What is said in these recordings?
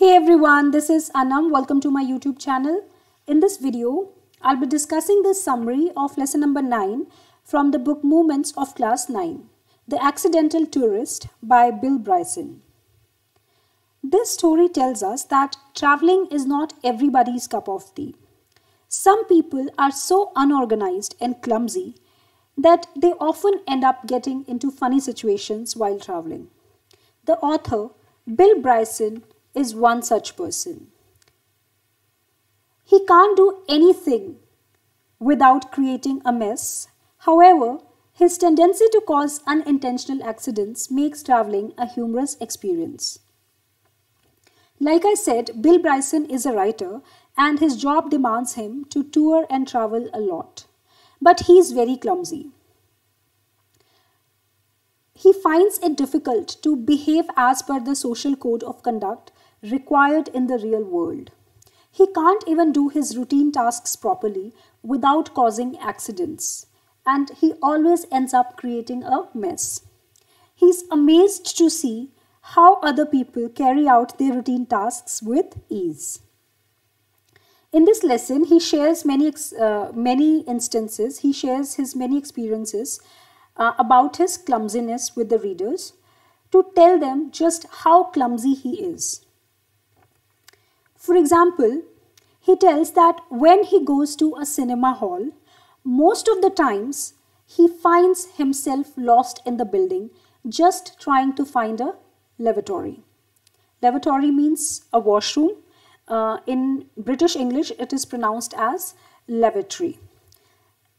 Hey everyone, this is Anam. Welcome to my YouTube channel. In this video, I'll be discussing the summary of lesson number 9 from the book Movements of Class 9, The Accidental Tourist by Bill Bryson. This story tells us that traveling is not everybody's cup of tea. Some people are so unorganized and clumsy that they often end up getting into funny situations while traveling. The author, Bill Bryson, is one such person. He can't do anything without creating a mess. However, his tendency to cause unintentional accidents makes traveling a humorous experience. Like I said, Bill Bryson is a writer and his job demands him to tour and travel a lot. But he's very clumsy. He finds it difficult to behave as per the social code of conduct required in the real world. He can't even do his routine tasks properly without causing accidents, and he always ends up creating a mess. He's amazed to see how other people carry out their routine tasks with ease. In this lesson, he shares many instances. He shares his many experiences about his clumsiness with the readers to tell them just how clumsy he is. For example, he tells that when he goes to a cinema hall, most of the times he finds himself lost in the building just trying to find a lavatory. Lavatory means a washroom. In British English, it is pronounced as lavatory.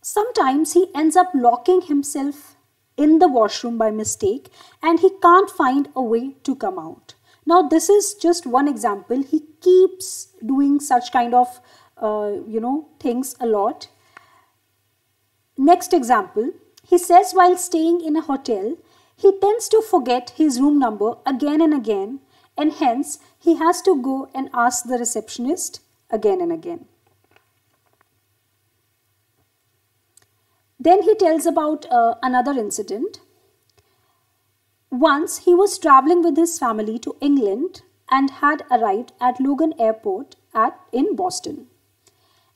Sometimes he ends up locking himself in the washroom by mistake and he can't find a way to come out. Now, this is just one example. He keeps doing such kind of, things a lot. Next example, he says while staying in a hotel, he tends to forget his room number again and again, and hence he has to go and ask the receptionist again and again. Then he tells about another incident. Once he was traveling with his family to England and had arrived at Logan Airport in Boston.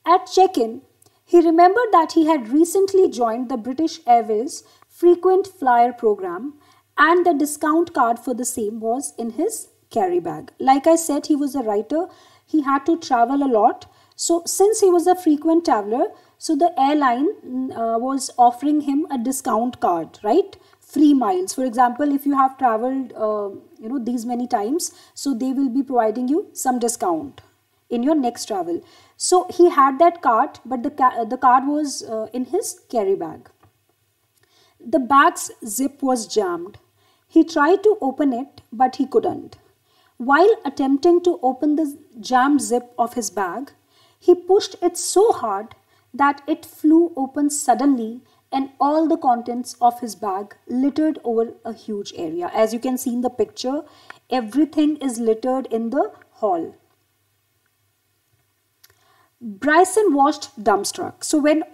At check-in, he remembered that he had recently joined the British Airways frequent flyer program and the discount card for the same was in his carry bag. Like I said, he was a writer. He had to travel a lot. So since he was a frequent traveler, so the airline was offering him a discount card, right? Free miles. For example, if you have traveled, these many times, so they will be providing you some discount in your next travel. So he had that card, but the card was in his carry bag. The bag's zip was jammed. He tried to open it, but he couldn't. While attempting to open the jammed zip of his bag, he pushed it so hard that it flew open suddenly and all the contents of his bag littered over a huge area. As you can see in the picture, everything is littered in the hall. Bryson watched dumbstruck. So when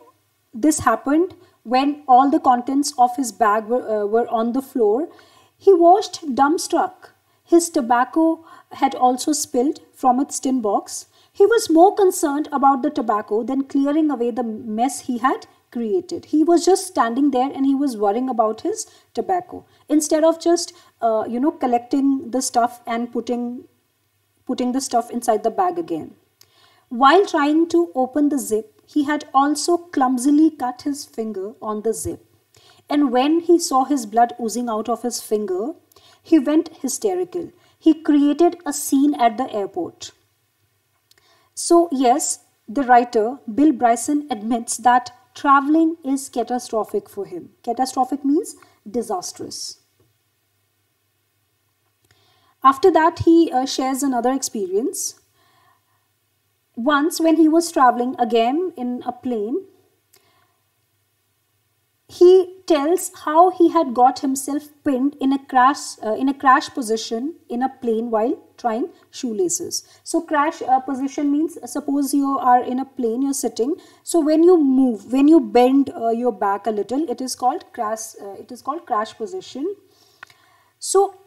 this happened, when all the contents of his bag were on the floor, he watched dumbstruck. His tobacco had also spilled from its tin box. He was more concerned about the tobacco than clearing away the mess he had created. He was just standing there and he was worrying about his tobacco instead of just collecting the stuff and putting the stuff inside the bag again. While trying to open the zip, he had also clumsily cut his finger on the zip. And when he saw his blood oozing out of his finger, he went hysterical. He created a scene at the airport. So yes, the writer, Bill Bryson, admits that traveling is catastrophic for him. Catastrophic means disastrous. After that, he shares another experience. Once when he was traveling again in a plane, he tells how he had got himself pinned in a crash position in a plane while trying shoelaces. So crash position means suppose you are in a plane, you're sitting. So when you move, when you bend your back a little, it is called crash position. So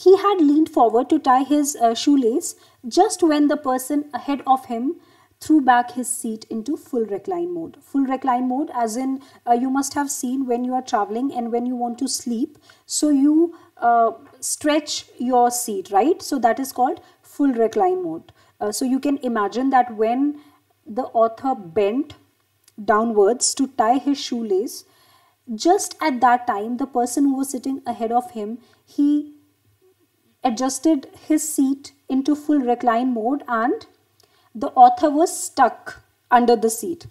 He had leaned forward to tie his shoelace just when the person ahead of him threw back his seat into full recline mode. Full recline mode, as in, you must have seen when you are traveling and when you want to sleep, so you stretch your seat, right? So that is called full recline mode. So you can imagine that when the author bent downwards to tie his shoelace, just at that time, the person who was sitting ahead of him, he adjusted his seat into full recline mode, and the author was stuck under the seat.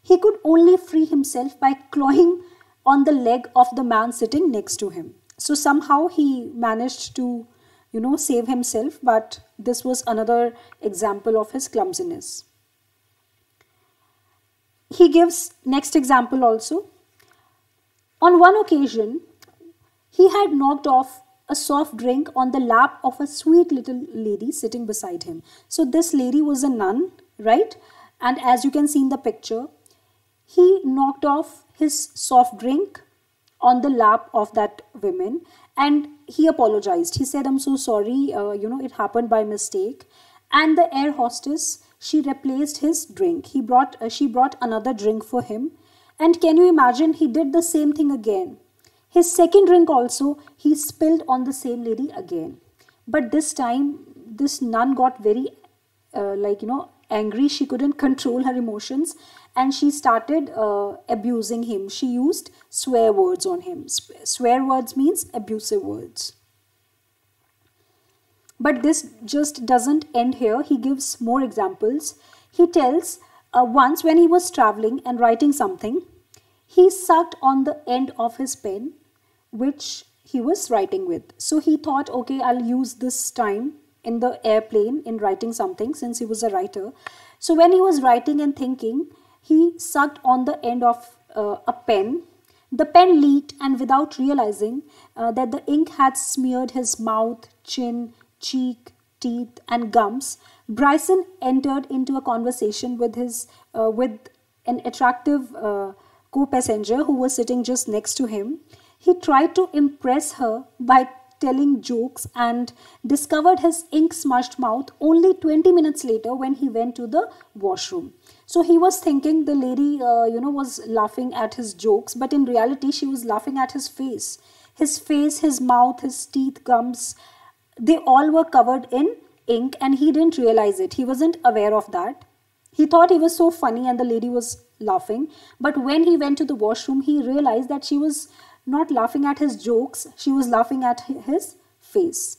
He could only free himself by clawing on the leg of the man sitting next to him. So somehow he managed to, save himself, but this was another example of his clumsiness. He gives next example also. On one occasion, he had knocked off a soft drink on the lap of a sweet little lady sitting beside him. So this lady was a nun, right? And as you can see in the picture, he knocked off his soft drink on the lap of that woman, and he apologized. He said, "I'm so sorry, it happened by mistake." And the air hostess, she replaced his drink. She brought another drink for him. And can you imagine, he did the same thing again. His second drink also, he spilled on the same lady again. But this time, this nun got very, angry. She couldn't control her emotions, and she started abusing him. She used swear words on him. Swear words means abusive words. But this just doesn't end here. He gives more examples. He tells, once when he was traveling and writing something, he sucked on the end of his pen, which he was writing with. So he thought, okay, I'll use this time in the airplane in writing something, since he was a writer. So when he was writing and thinking, he sucked on the end of a pen. The pen leaked, and without realizing that the ink had smeared his mouth, chin, cheek, teeth, and gums, Bryson entered into a conversation with an attractive co-passenger who was sitting just next to him. He tried to impress her by telling jokes and discovered his ink-smudged mouth only 20 minutes later when he went to the washroom. So he was thinking the lady, was laughing at his jokes, but in reality, she was laughing at his face. His face, his mouth, his teeth, gums, they all were covered in ink, and he didn't realize it. He wasn't aware of that. He thought he was so funny and the lady was laughing. But when he went to the washroom, he realized that she was not laughing at his jokes. She was laughing at his face.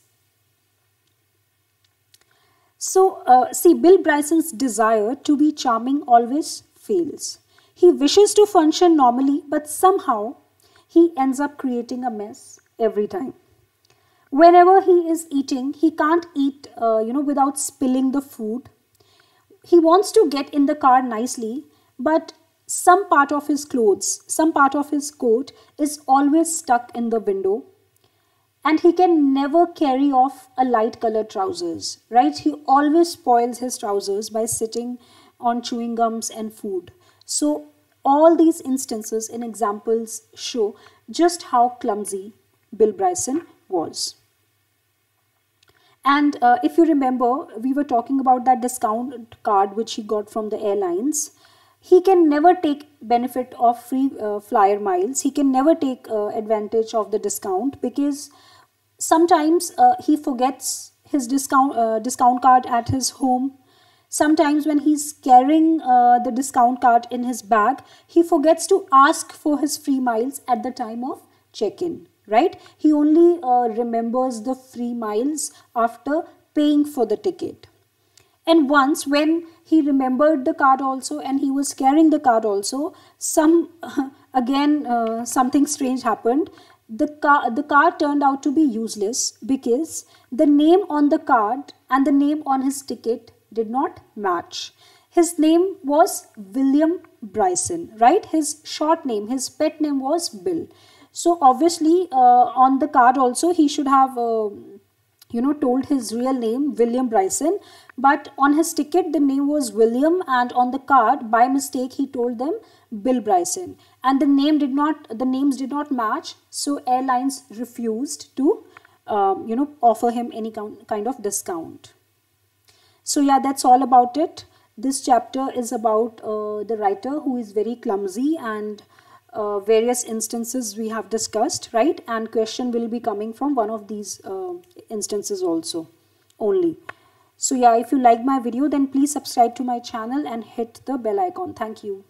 So, see, Bill Bryson's desire to be charming always fails. He wishes to function normally, but somehow he ends up creating a mess every time. Whenever he is eating, he can't eat, without spilling the food. He wants to get in the car nicely, but some part of his clothes, some part of his coat is always stuck in the window. And he can never carry off a light colored trousers, right? He always spoils his trousers by sitting on chewing gums and food. So all these instances and examples show just how clumsy Bill Bryson was. And if you remember, we were talking about that discount card which he got from the airlines. He can never take benefit of free flyer miles. He can never take advantage of the discount because sometimes he forgets his discount card at his home. Sometimes when he's carrying the discount card in his bag, he forgets to ask for his free miles at the time of check-in, right? He only remembers the free miles after paying for the ticket. And once when he remembered the card also and he was carrying the card also, something strange happened. The card turned out to be useless because the name on the card and the name on his ticket did not match. His name was William Bryson, right? His short name, his pet name was Bill. So obviously on the card also he should have told his real name, William Bryson, but on his ticket the name was William, and on the card by mistake he told them Bill Bryson, and the names did not match. So airlines refused to offer him any kind of discount. So yeah, that's all about it. This chapter is about the writer who is very clumsy, and various instances we have discussed, right? And question will be coming from one of these instances also only. So yeah, if you like my video, then please subscribe to my channel and hit the bell icon. Thank you.